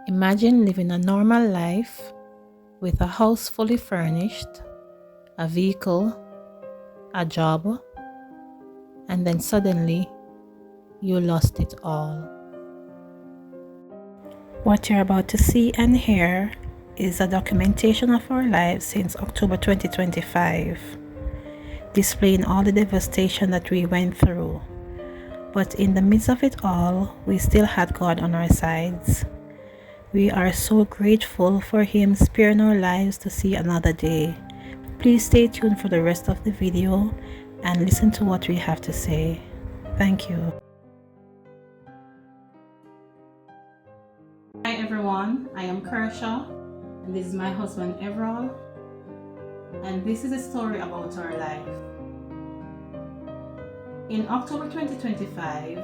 Imagine living a normal life with a house fully furnished, a vehicle, a job, and then suddenly you lost it all. What you're about to see and hear is a documentation of our lives since October 2025, displaying all the devastation that we went through. But in the midst of it all, we still had God on our sides. We are so grateful for Him sparing our lives to see another day. Please stay tuned for the rest of the video and listen to what we have to say. Thank you. Hi everyone, I am Kershaw and this is my husband Everall, and this is a story about our life. In October 2025,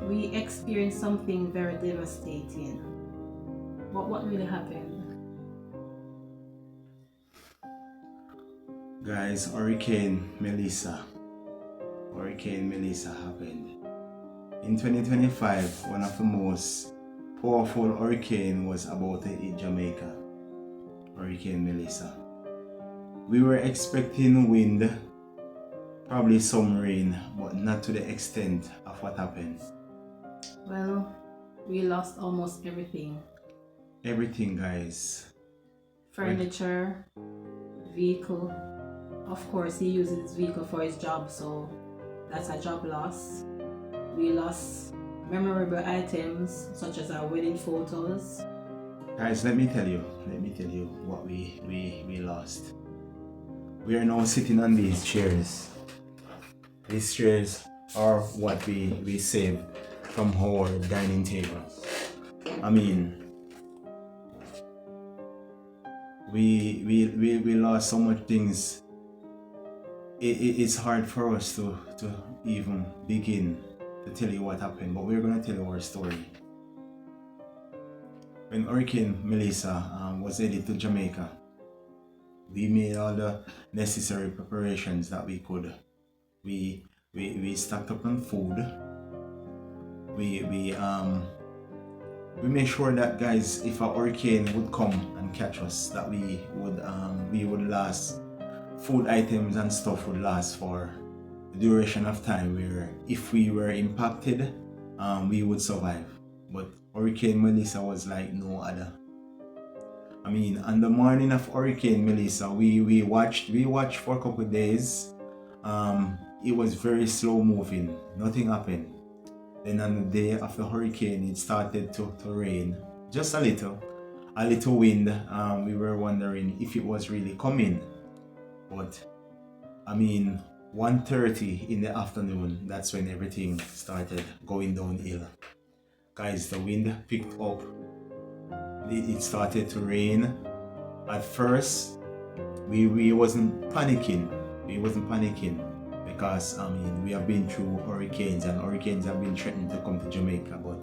we experienced something very devastating. But what really happened? Guys, Hurricane Melissa happened. In 2025, one of the most powerful hurricane was about to hit Jamaica. Hurricane Melissa. We were expecting wind, probably some rain, but not to the extent of what happened. Well, we lost almost everything. Everything, guys. Furniture, vehicle. Of course, he uses his vehicle for his job, so that's a job loss. We lost memorable items such as our wedding photos. Guys, let me tell you what we lost. We are now sitting on these chairs. These chairs are what we saved from our dining table. I mean, we lost so much things. It's hard for us to even begin to tell you what happened, but we're going to tell you our story. When Hurricane Melissa was headed to Jamaica, we made all the necessary preparations that we could. We stocked up on food. We made sure that, guys, if a hurricane would come and catch us, that we would last. Food items and stuff would last for the duration of time where if we were impacted, we would survive. But Hurricane Melissa was like no other. I mean, on the morning of Hurricane Melissa, we watched for a couple of days. It was very slow moving, nothing happened. Then on the day of the hurricane, it started to rain, just a little wind. We were wondering if it was really coming. But I mean, 1:30 in the afternoon, that's when everything started going downhill. Guys, the wind picked up. It started to rain. At first, we wasn't panicking. Because I mean, we have been through hurricanes and hurricanes have been threatening to come to Jamaica, but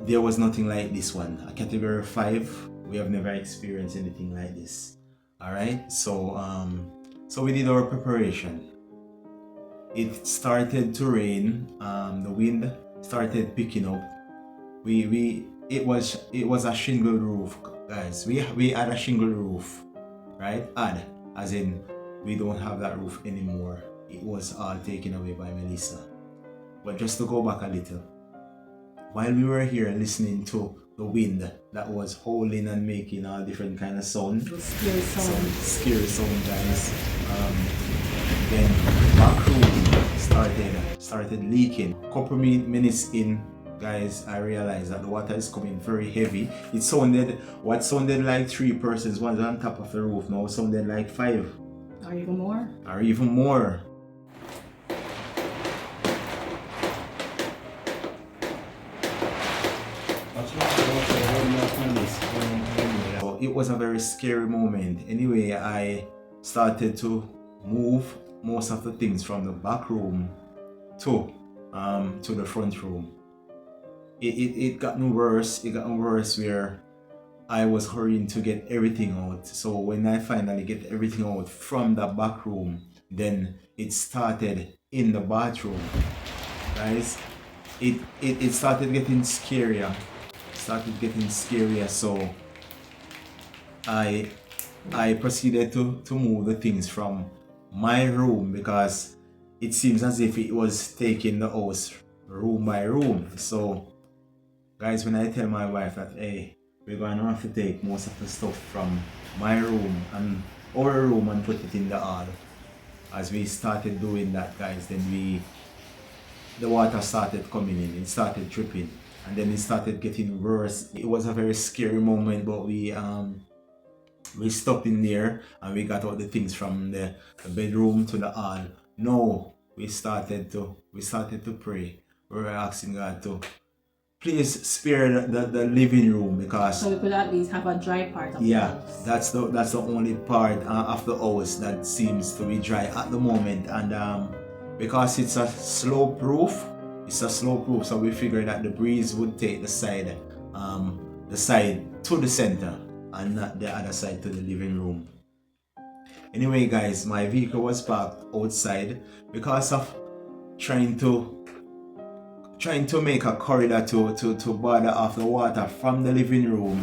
there was nothing like this one. A category 5, we have never experienced anything like this. All right, so we did our preparation. It started to rain. The wind started picking up. It was a shingle roof, guys. We had a shingle roof, right? As in we don't have that roof anymore. It was all taken away by Melissa. But just to go back a little, while we were here listening to the wind that was howling and making all different kind of sound, scary sound, guys. Then back room started leaking. Couple minutes in, guys, I realized that the water is coming very heavy. It sounded like 3 persons was on top of the roof. Now it sounded like 5. Or even more. So it was a very scary moment. Anyway, I started to move most of the things from the back room to the front room. It gotten worse. Where I was hurrying to get everything out. So when I finally get everything out from the back room, then it started in the bathroom. Guys, it started getting scarier. started getting scarier. So I proceeded to move the things from my room, because it seems as if it was taking the house room by room. So guys, when I tell my wife that, hey, we're going to have to take most of the stuff from my room and our room and put it in the hall, as we started doing that, guys, then the water started coming in, it started dripping, and then it started getting worse. It was a very scary moment, but we stopped in there and we got all the things from the bedroom to the hall. No, we started to pray. We were asking God to please spare the living room, because so we could at least have a dry part of the house. that's the only part of the house that seems to be dry at the moment. And because it's a slope roof, so we figured that the breeze would take the side to the center and not the other side to the living room. Anyway, guys, my vehicle was parked outside because of trying to make a corridor to border off the water from the living room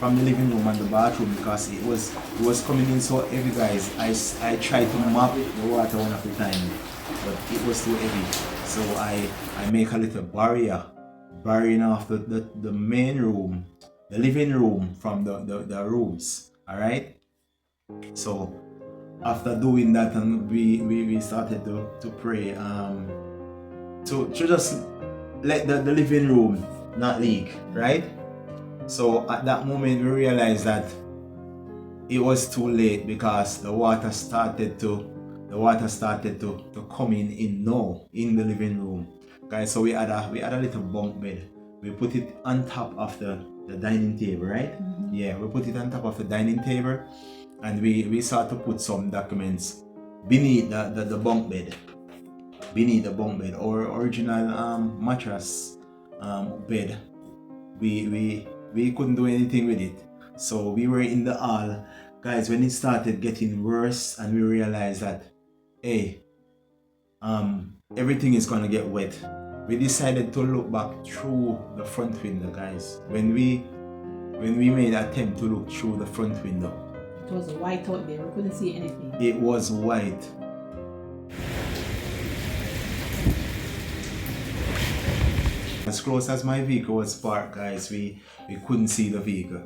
and the bathroom, because it was coming in so heavy, guys. I tried to mop the water one of the time, but it was too heavy. So I make a little barrier barring off the main room, the living room from the rooms. Alright? So after doing that, and we started to pray to just let the living room not leak, right? So at that moment we realized that it was too late, because the water started to come in now in the living room, guys. So we had a little bunk bed. We put it on top of the dining table, right? Mm-hmm. Yeah, we put it on top of the dining table, and we started to put some documents beneath the bunk bed. Beneath the bunk bed, or original mattress bed. We couldn't do anything with it, so we were in the hall, guys, when it started getting worse, and we realized that, hey, everything is gonna get wet. We decided to look back through the front window, guys. When we made an attempt to look through the front window, it was white out there. We couldn't see anything. It was white. As close as my vehicle was parked, guys, we couldn't see the vehicle.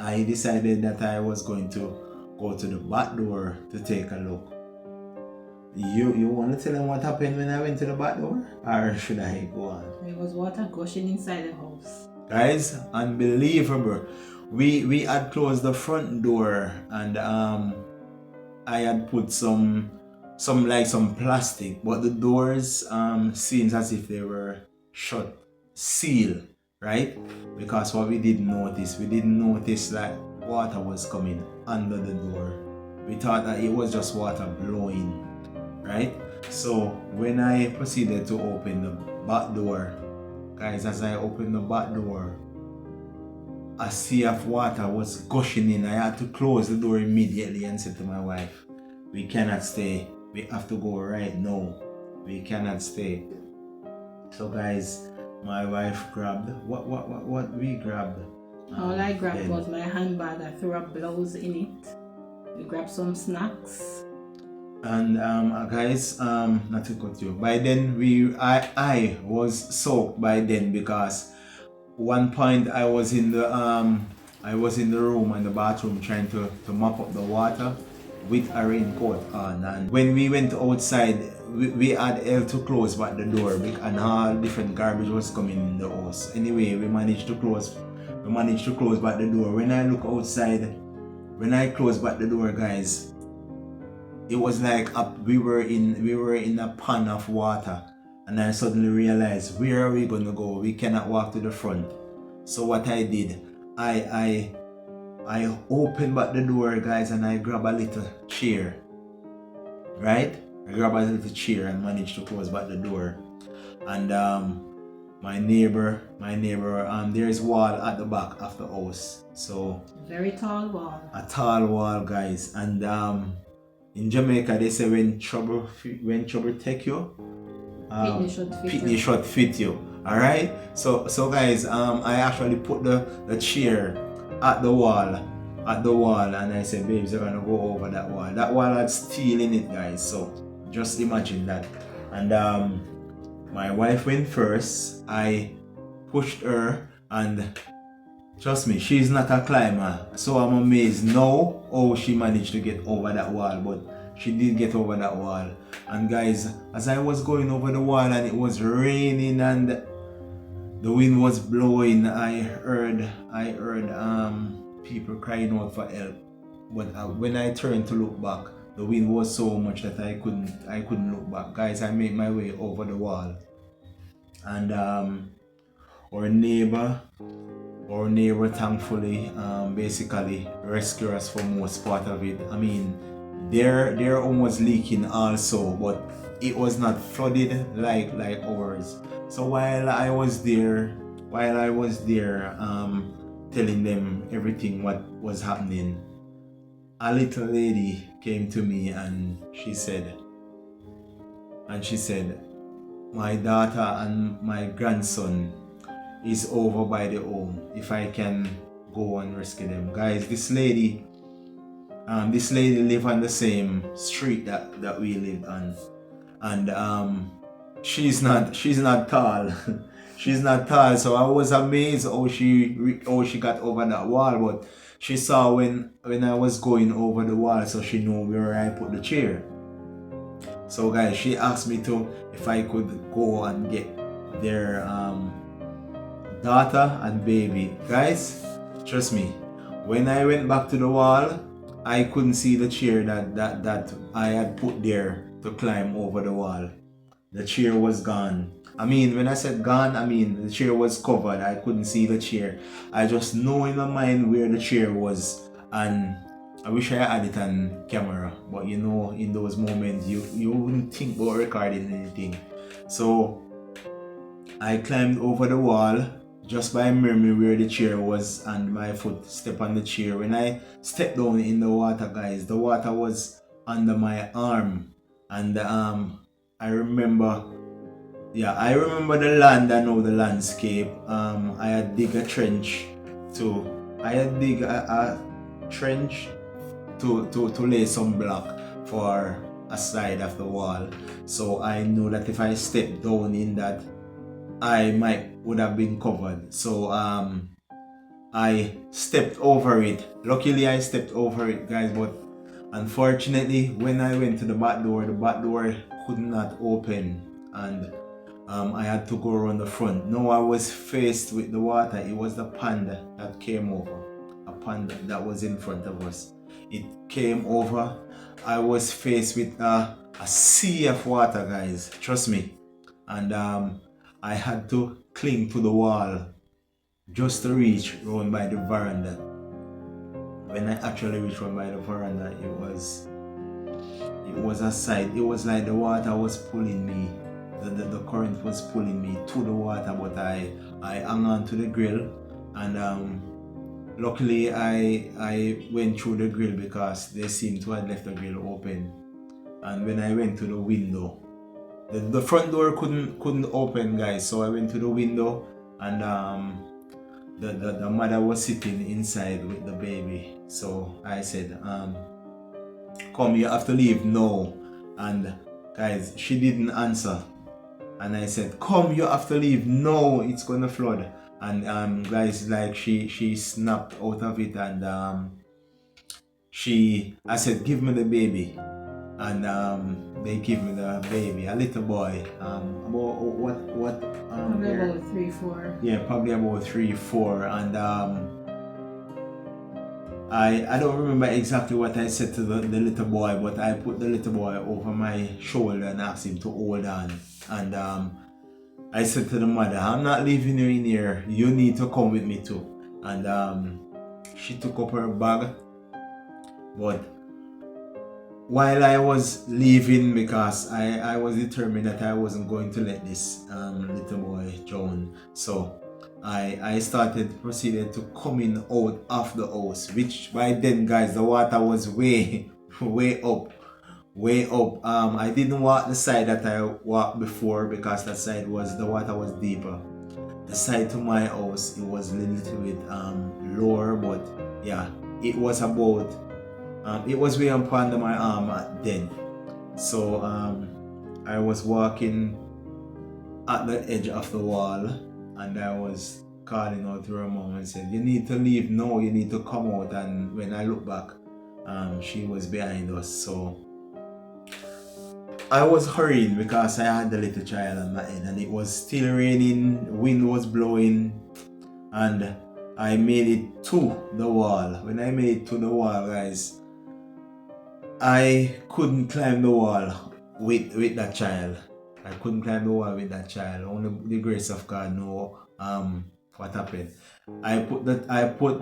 I decided that I was going to go to the back door to take a look. You want to tell them what happened when I went to the back door? Or should I go on? There was water gushing inside the house. Guys, unbelievable. We had closed the front door, and I had put some plastic, but the doors seems as if they were shut, sealed, right? Because what we didn't notice that water was coming under the door. We thought that it was just water blowing, right? So when I proceeded to open the back door, guys, as I opened the back door, a sea of water was gushing in. I had to close the door immediately and said to my wife, we cannot stay. We have to go right now. We cannot stay. So guys, my wife grabbed what we grabbed. All I grabbed was my handbag. I threw a blouse in it. We grabbed some snacks. And guys, not to cut you. By then I was soaked by then, because one point I was in the room and the bathroom trying to mop up the water with a raincoat on, and when we went outside, we had held to close back the door, and all different garbage was coming in the house. Anyway, we managed to close back the door. When I look outside, when I closed back the door, guys, it was like we were in a pan of water, and I suddenly realized, where are we gonna go? We cannot walk to the front. So what I did, I opened back the door, guys, and I grabbed a little chair, right? I grabbed a little chair and managed to close back the door. And my neighbor, there's wall at the back of the house. So very tall wall. A tall wall, guys. And in Jamaica, they say when trouble take you, pitney should fit you. All right. So guys, I actually put the chair at the wall, and I said, babes, you're gonna go over that wall. That wall had steel in it, guys. So just imagine that. And my wife went first. I pushed her, and trust me, she's not a climber. So I'm amazed now how she managed to get over that wall, but she did get over that wall. And guys, as I was going over the wall and it was raining and the wind was blowing, I heard people crying out for help. But when I turned to look back, the wind was so much that I couldn't look back. Guys, I made my way over the wall, and our neighbor thankfully basically rescued us for most part of it. I mean, their home was leaking also, but it was not flooded like ours. So while I was there telling them everything what was happening, a little lady came to me and she said, my daughter and my grandson is over by the home, if I can go and rescue them. Guys, this lady live on the same street that we live on, and she's not tall. She's not tall, so I was amazed how she got over that wall. But she saw when I was going over the wall, so she knew where I put the chair. So guys, she asked me if I could go and get their daughter and baby. Guys, trust me, when I went back to the wall, I couldn't see the chair that I had put there to climb over the wall. The chair was gone. I mean, when I said gone, I mean the chair was covered. I couldn't see the chair. I just know in my mind where the chair was, and I wish I had it on camera. But you know, in those moments, you wouldn't think about recording anything. So I climbed over the wall just by memory where the chair was, and my foot stepped on the chair. When I stepped down in the water, guys, the water was under my arm, and I remember the land. I know the landscape. I had dig a trench to lay some block for a side of the wall. So I knew that if I stepped down in that, I would have been covered. So I stepped over it. Luckily I stepped over it, guys, but unfortunately when I went to the back door could not open, and I had to go around the front. Now I was faced with the water. It was the pond that came over. A pond that was in front of us. It came over. I was faced with a sea of water, guys. Trust me. And I had to cling to the wall just to reach round by the veranda. When I actually reached round by the veranda, it was a sight. It was like the water was pulling me. The current was pulling me to the water, but I hung on to the grill, and luckily I went through the grill because they seemed to have left the grill open. And when I went to the window, the front door couldn't open, guys, so I went to the window, and the mother was sitting inside with the baby. So I said, come, you have to leave now. And guys, she didn't answer, and I said, come, you have to leave now, it's gonna flood. And guys, like she snapped out of it, and I said, give me the baby. And they give me the baby, a little boy, about what probably about 3-4. Yeah, probably about 3-4. And I don't remember exactly what I said to the little boy, but I put the little boy over my shoulder and asked him to hold on. And I said to the mother, I'm not leaving you in here, you need to come with me too. And she took up her bag, but while I was leaving, because I was determined that I wasn't going to let this little boy drown, so I proceeded to coming out of the house, which by then, guys, the water was way up. I didn't walk the side that I walked before, because that side the water was deeper. side to my house, it was a little bit lower, but yeah, it was about it was way up under my arm then. So I was walking at the edge of the wall, and I was calling out to her mom and said, "You need to leave now, you need to come out." And when I look back, she was behind us. So I was hurrying because I had the little child on my head, and it was still raining, wind was blowing, and I made it to the wall. When I made it to the wall, guys, I couldn't climb the wall with that child. I couldn't climb the wall with that child. Only the grace of God know what happened. I put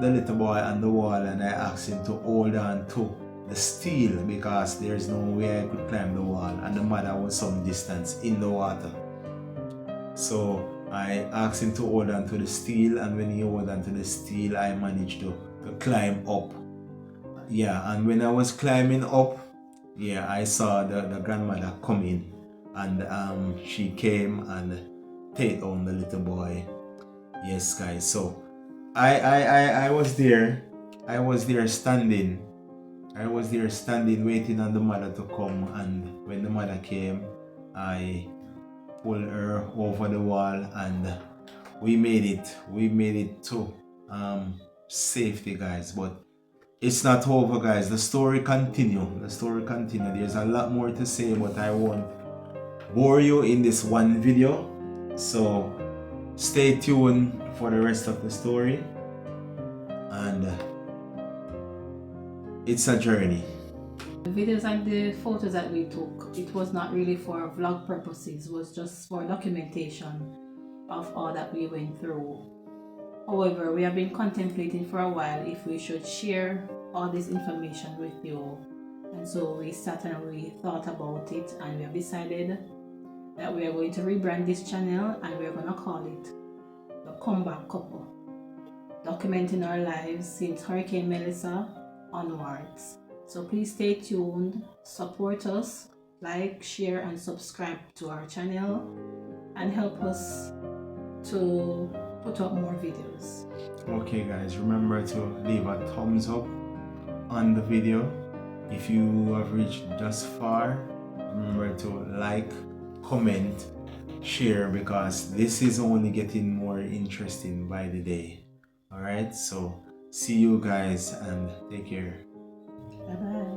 the little boy on the wall, and I asked him to hold on to the steel because there's no way I could climb the wall, and the mother was some distance in the water. So I asked him to hold on to the steel, and when he held on to the steel, I managed to climb up. Yeah, and when I was climbing up, yeah, I saw the grandmother coming, and she came and take on the little boy. Yes, guys. So I was there. I was there standing waiting on the mother to come, and when the mother came, I pulled her over the wall, and we made it to safety, guys. But it's not over, guys. The story continue. There's a lot more to say, but I won't bore you in this one video. So stay tuned for the rest of the story, and it's a journey. The videos and the photos that we took, it was not really for vlog purposes, it was just for documentation of all that we went through. However, we have been contemplating for a while if we should share all this information with you. And so we sat and we thought about it, and we have decided that we are going to rebrand this channel, and we are going to call it The Comeback Couple, documenting our lives since Hurricane Melissa onwards. So please stay tuned, support us, like, share and subscribe to our channel, and help us to put up more videos. Okay, guys, remember to leave a thumbs up on the video. If you have reached thus far, remember to like, comment, share, because this is only getting more interesting by the day. Alright, so see you guys and take care. Bye bye.